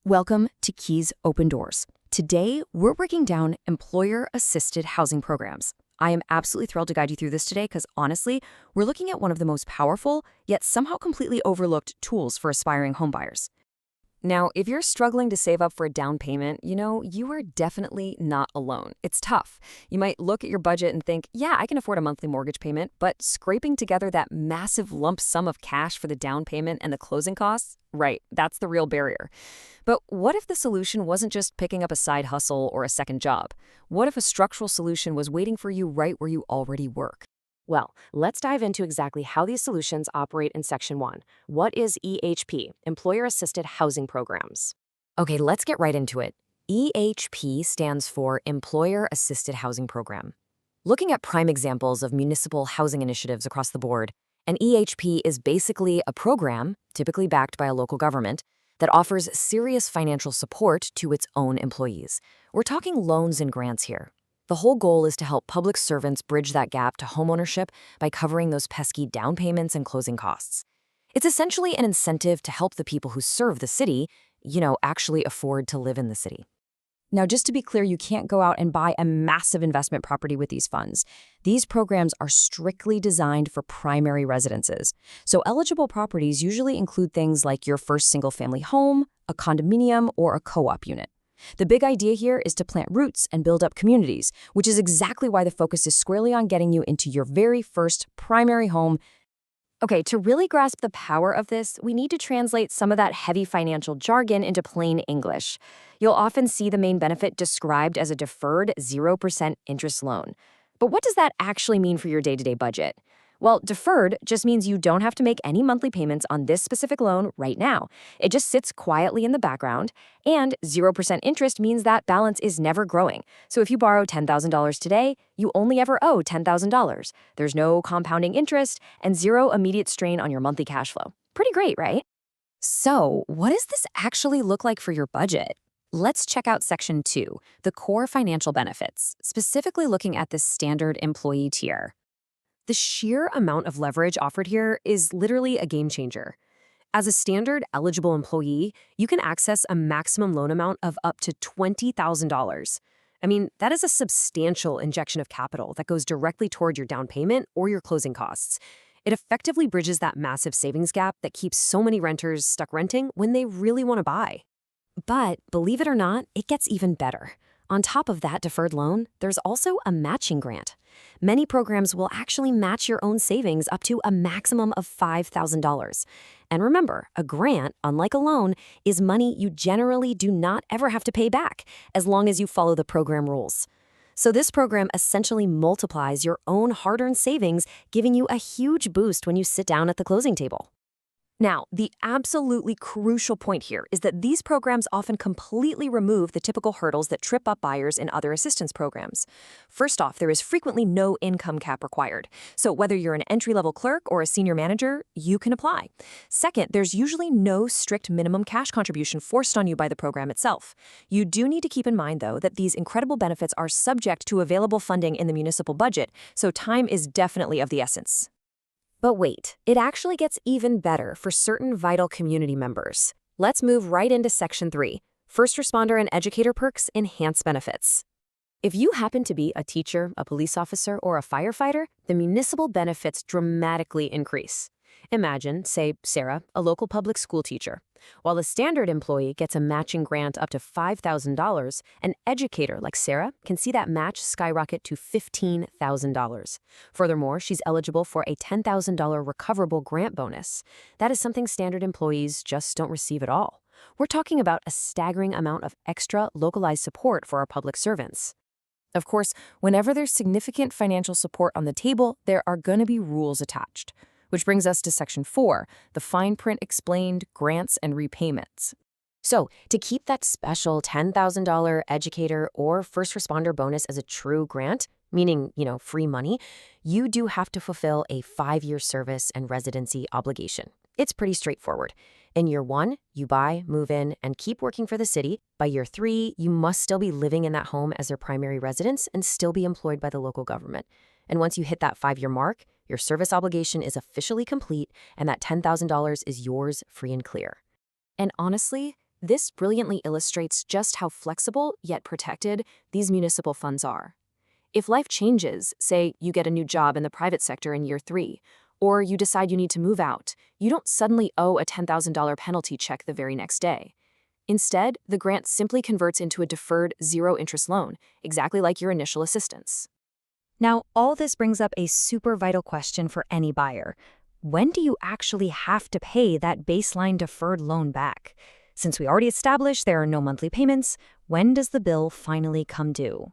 Welcome to Keys Open Doors. Today, we're breaking down employer-assisted housing programs. I am absolutely thrilled to guide you through this today because, honestly, we're looking at one of the most powerful, yet somehow completely overlooked tools for aspiring homebuyers. Now, if you're struggling to save up for a down payment, you are definitely not alone. It's tough. You might look at your budget and think, yeah, I can afford a monthly mortgage payment, but scraping together that massive lump sum of cash for the down payment and the closing costs, right, that's the real barrier. But what if the solution wasn't just picking up a side hustle or a second job? What if a structural solution was waiting for you right where you already work? Well, let's dive into exactly how these solutions operate in Section 1. What is EAHP, Employer-Assisted Housing Programs? Okay, let's get right into it. EAHP stands for Employer-Assisted Housing Program. Looking at prime examples of municipal housing initiatives across the board, an EAHP is basically a program, typically backed by a local government, that offers serious financial support to its own employees. We're talking loans and grants here. The whole goal is to help public servants bridge that gap to homeownership by covering those pesky down payments and closing costs. It's essentially an incentive to help the people who serve the city, actually afford to live in the city. Now, just to be clear, you can't go out and buy a massive investment property with these funds. These programs are strictly designed for primary residences. So eligible properties usually include things like your first single-family home, a condominium, or a co-op unit. The big idea here is to plant roots and build up communities, which is exactly why the focus is squarely on getting you into your very first primary home. Okay, to really grasp the power of this, we need to translate some of that heavy financial jargon into plain English. You'll often see the main benefit described as a deferred 0% interest loan. But what does that actually mean for your day-to-day budget? Well, deferred just means you don't have to make any monthly payments on this specific loan right now. It just sits quietly in the background, and 0% interest means that balance is never growing. So if you borrow $10,000 today, you only ever owe $10,000. There's no compounding interest and zero immediate strain on your monthly cash flow. Pretty great, right? So, what does this actually look like for your budget? Let's check out Section 2, the core financial benefits, specifically looking at the standard employee tier. The sheer amount of leverage offered here is literally a game changer. As a standard eligible employee, you can access a maximum loan amount of up to $20,000. I mean, that is a substantial injection of capital that goes directly toward your down payment or your closing costs. It effectively bridges that massive savings gap that keeps so many renters stuck renting when they really want to buy. But believe it or not, it gets even better. On top of that deferred loan, there's also a matching grant. Many programs will actually match your own savings up to a maximum of $5,000. And remember, a grant, unlike a loan, is money you generally do not ever have to pay back, as long as you follow the program rules. So this program essentially multiplies your own hard-earned savings, giving you a huge boost when you sit down at the closing table. Now, the absolutely crucial point here is that these programs often completely remove the typical hurdles that trip up buyers in other assistance programs. First off, there is frequently no income cap required. So whether you're an entry-level clerk or a senior manager, you can apply. Second, there's usually no strict minimum cash contribution forced on you by the program itself. You do need to keep in mind, though, that these incredible benefits are subject to available funding in the municipal budget, so time is definitely of the essence. But wait, it actually gets even better for certain vital community members. Let's move right into Section 3, First Responder and Educator Perks Enhanced Benefits. If you happen to be a teacher, a police officer, or a firefighter, the municipal benefits dramatically increase. Imagine, say, Sarah, a local public school teacher. While a standard employee gets a matching grant up to $5,000, an educator like Sarah can see that match skyrocket to $15,000. Furthermore, she's eligible for a $10,000 recoverable grant bonus. That is something standard employees just don't receive at all. We're talking about a staggering amount of extra localized support for our public servants. Of course, whenever there's significant financial support on the table, there are going to be rules attached. Which brings us to Section 4, the fine print explained grants and repayments. So, to keep that special $10,000 educator or first responder bonus as a true grant, meaning, free money, you do have to fulfill a 5-year service and residency obligation. It's pretty straightforward. In year 1, you buy, move in, and keep working for the city. By year 3, you must still be living in that home as their primary residence and still be employed by the local government. And once you hit that 5-year mark, your service obligation is officially complete, and that $10,000 is yours free and clear. And honestly, This brilliantly illustrates just how flexible yet protected these municipal funds are. If life changes, say you get a new job in the private sector in year 3, or you decide you need to move out, you don't suddenly owe a $10,000 penalty check the very next day. Instead, the grant simply converts into a deferred zero-interest loan, exactly like your initial assistance. Now, all this brings up a super vital question for any buyer. When do you actually have to pay that baseline deferred loan back? Since we already established there are no monthly payments, when does the bill finally come due?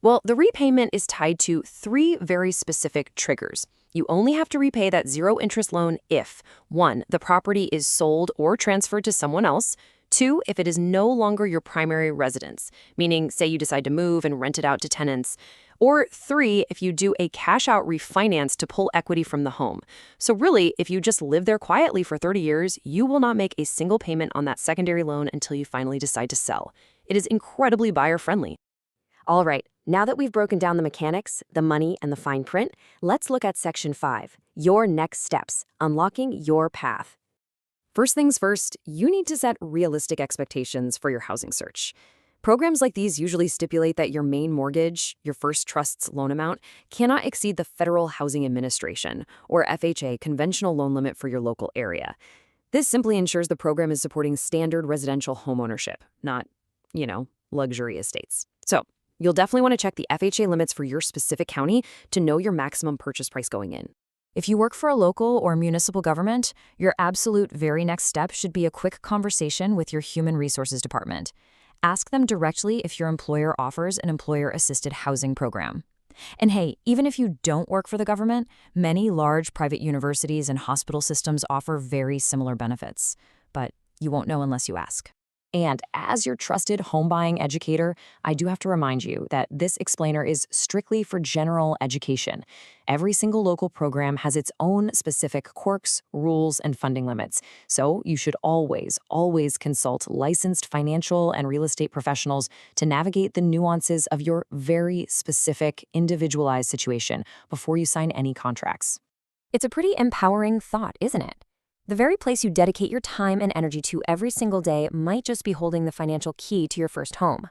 Well, the repayment is tied to 3 very specific triggers. You only have to repay that zero-interest loan if 1. The property is sold or transferred to someone else, 2. If it is no longer your primary residence, meaning, say you decide to move and rent it out to tenants, or 3. If you do a cash-out refinance to pull equity from the home. So really, if you just live there quietly for 30 years, you will not make a single payment on that secondary loan until you finally decide to sell. It is incredibly buyer-friendly. All right, now that we've broken down the mechanics, the money, and the fine print, let's look at Section 5, your next steps, unlocking your path. First things first, you need to set realistic expectations for your housing search. Programs like these usually stipulate that your main mortgage, your first trust's loan amount, cannot exceed the Federal Housing Administration, or FHA, conventional loan limit for your local area. This simply ensures the program is supporting standard residential homeownership, not, luxury estates. So, you'll definitely want to check the FHA limits for your specific county to know your maximum purchase price going in. If you work for a local or municipal government, your absolute very next step should be a quick conversation with your Human Resources Department. Ask them directly if your employer offers an employer-assisted housing program. And hey, even if you don't work for the government, many large private universities and hospital systems offer very similar benefits. But you won't know unless you ask. And as your trusted home buying educator, I do have to remind you that this explainer is strictly for general education. Every single local program has its own specific quirks, rules, and funding limits. So you should always consult licensed financial and real estate professionals to navigate the nuances of your very specific, individualized situation before you sign any contracts. It's a pretty empowering thought, isn't it? The very place you dedicate your time and energy to every single day might just be holding the financial key to your first home.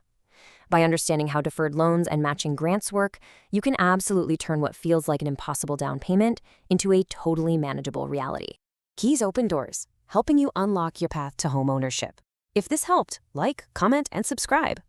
By understanding how deferred loans and matching grants work, you can absolutely turn what feels like an impossible down payment into a totally manageable reality. Keys open doors, helping you unlock your path to home ownership. If this helped, like, comment, and subscribe.